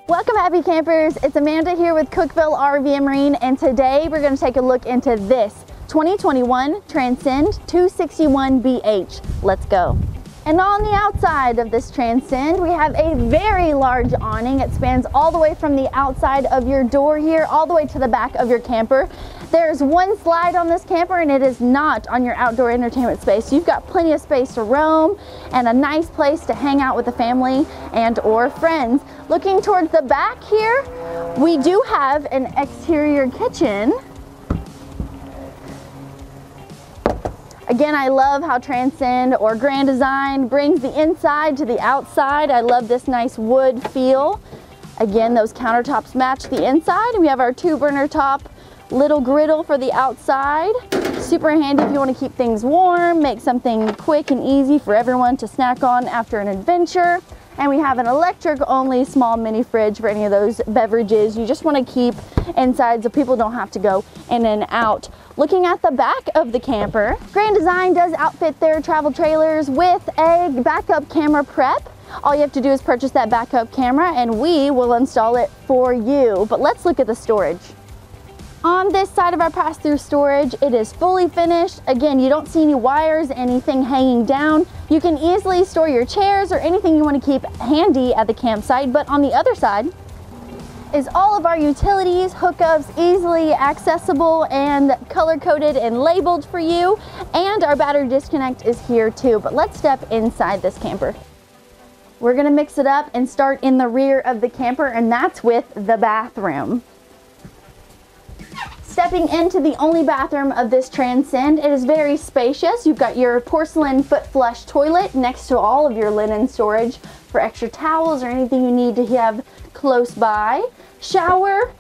Welcome happy campers, it's Amanda here with Cookeville RV and Marine, and today we're going to take a look into this 2021 Transcend 261BH. Let's go. And on the outside of this Transcend, we have a very large awning. It spans all the way from the outside of your door here, all the way to the back of your camper. There's one slide on this camper and it is not on your outdoor entertainment space. So you've got plenty of space to roam and a nice place to hang out with the family and or friends. Looking towards the back here, we do have an exterior kitchen. Again, I love how Transcend or Grand Design brings the inside to the outside. I love this nice wood feel. Again, those countertops match the inside. And we have our 2-burner top little griddle for the outside. Super handy if you want to keep things warm, make something quick and easy for everyone to snack on after an adventure. And we have an electric only small mini fridge for any of those beverages you just want to keep inside so people don't have to go in and out. Looking at the back of the camper, Grand Design does outfit their travel trailers with a backup camera prep. All you have to do is purchase that backup camera and we will install it for you. But let's look at the storage. On this side of our pass-through storage, it is fully finished. Again, you don't see any wires, anything hanging down. You can easily store your chairs or anything you want to keep handy at the campsite. But on the other side is all of our utilities, hookups, easily accessible and color-coded and labeled for you. And our battery disconnect is here too. But let's step inside this camper. We're gonna mix it up and start in the rear of the camper, and that's with the bathroom. Stepping into the only bathroom of this Transcend, it is very spacious. You've got your porcelain foot flush toilet next to all of your linen storage for extra towels or anything you need to have close by. Shower.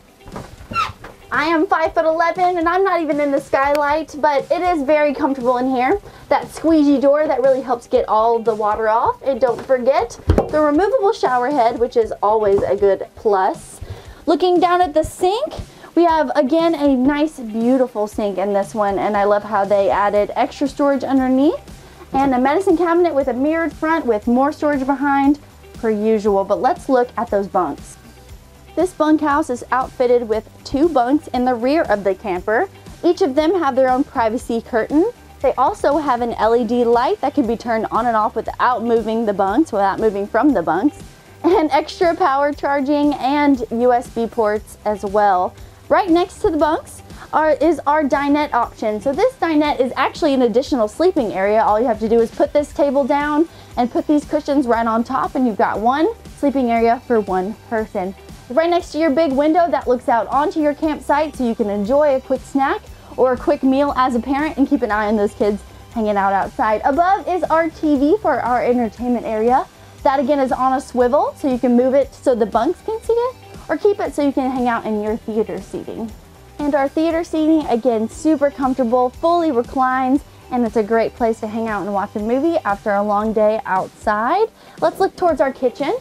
I am 5'11" and I'm not even in the skylight, but it is very comfortable in here. That squeegee door that really helps get all the water off. And don't forget the removable shower head, which is always a good plus. Looking down at the sink, we have, again, a nice, beautiful sink in this one, and I love how they added extra storage underneath, and a medicine cabinet with a mirrored front with more storage behind, per usual. But let's look at those bunks. This bunkhouse is outfitted with 2 bunks in the rear of the camper. Each of them have their own privacy curtain. They also have an LED light that can be turned on and off without moving the bunks, without moving from the bunks, and extra power charging and USB ports as well. Right next to the bunks is our dinette option. So this dinette is actually an additional sleeping area. All you have to do is put this table down and put these cushions right on top, and you've got one sleeping area for one person. Right next to your big window that looks out onto your campsite so you can enjoy a quick snack or a quick meal as a parent and keep an eye on those kids hanging out outside. Above is our TV for our entertainment area. That again is on a swivel so you can move it so the bunks can see it, or keep it so you can hang out in your theater seating. And our theater seating, again, super comfortable, fully reclines, and it's a great place to hang out and watch a movie after a long day outside. Let's look towards our kitchen.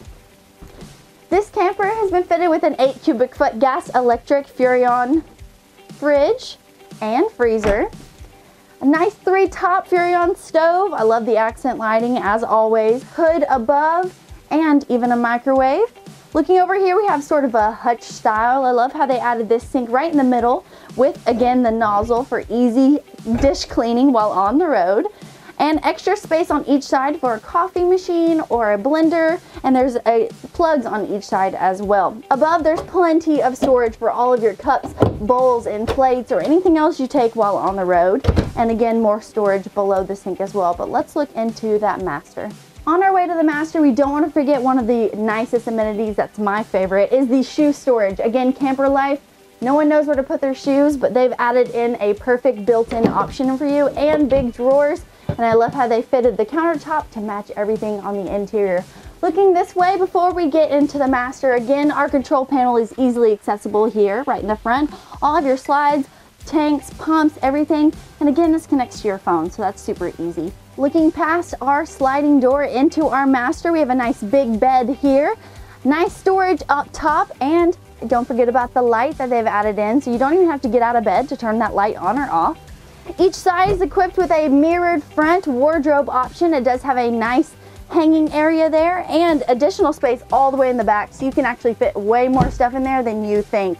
This camper has been fitted with an 8 cubic foot gas electric Furrion fridge and freezer. A nice 3-top Furrion stove. I love the accent lighting as always. Hood above and even a microwave. Looking over here, we have sort of a hutch style. I love how they added this sink right in the middle with, again, the nozzle for easy dish cleaning while on the road. And extra space on each side for a coffee machine or a blender, and there's plugs on each side as well. Above, there's plenty of storage for all of your cups, bowls, and plates, or anything else you take while on the road. And again, more storage below the sink as well. But let's look into that master. On our way to the master, we don't want to forget one of the nicest amenities, that's my favorite, is the shoe storage. Again, camper life, no one knows where to put their shoes, but they've added in a perfect built-in option for you and big drawers. And I love how they fitted the countertop to match everything on the interior. Looking this way before we get into the master, again, our control panel is easily accessible here, right in the front. All of your slides, tanks, pumps, everything. And again, this connects to your phone, so that's super easy. Looking past our sliding door into our master, we have a nice big bed here. Nice storage up top, and don't forget about the light that they've added in, so you don't even have to get out of bed to turn that light on or off. Each side is equipped with a mirrored front wardrobe option. It does have a nice hanging area there and additional space all the way in the back, so you can actually fit way more stuff in there than you think.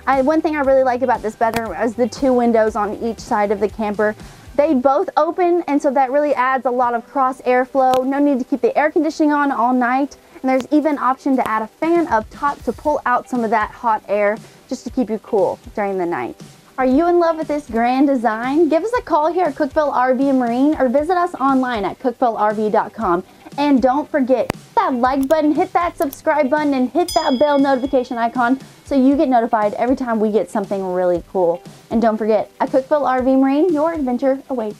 One thing I really like about this bedroom is the 2 windows on each side of the camper. They both open, and so that really adds a lot of cross airflow. No need to keep the air conditioning on all night. And there's even an option to add a fan up top to pull out some of that hot air just to keep you cool during the night. Are you in love with this grand design? Give us a call here at Cookeville RV and Marine, or visit us online at cookevillerv.com. And don't forget, hit that like button, hit that subscribe button, and hit that bell notification icon so you get notified every time we get something really cool. And don't forget, at Cookeville RV Marine, your adventure awaits.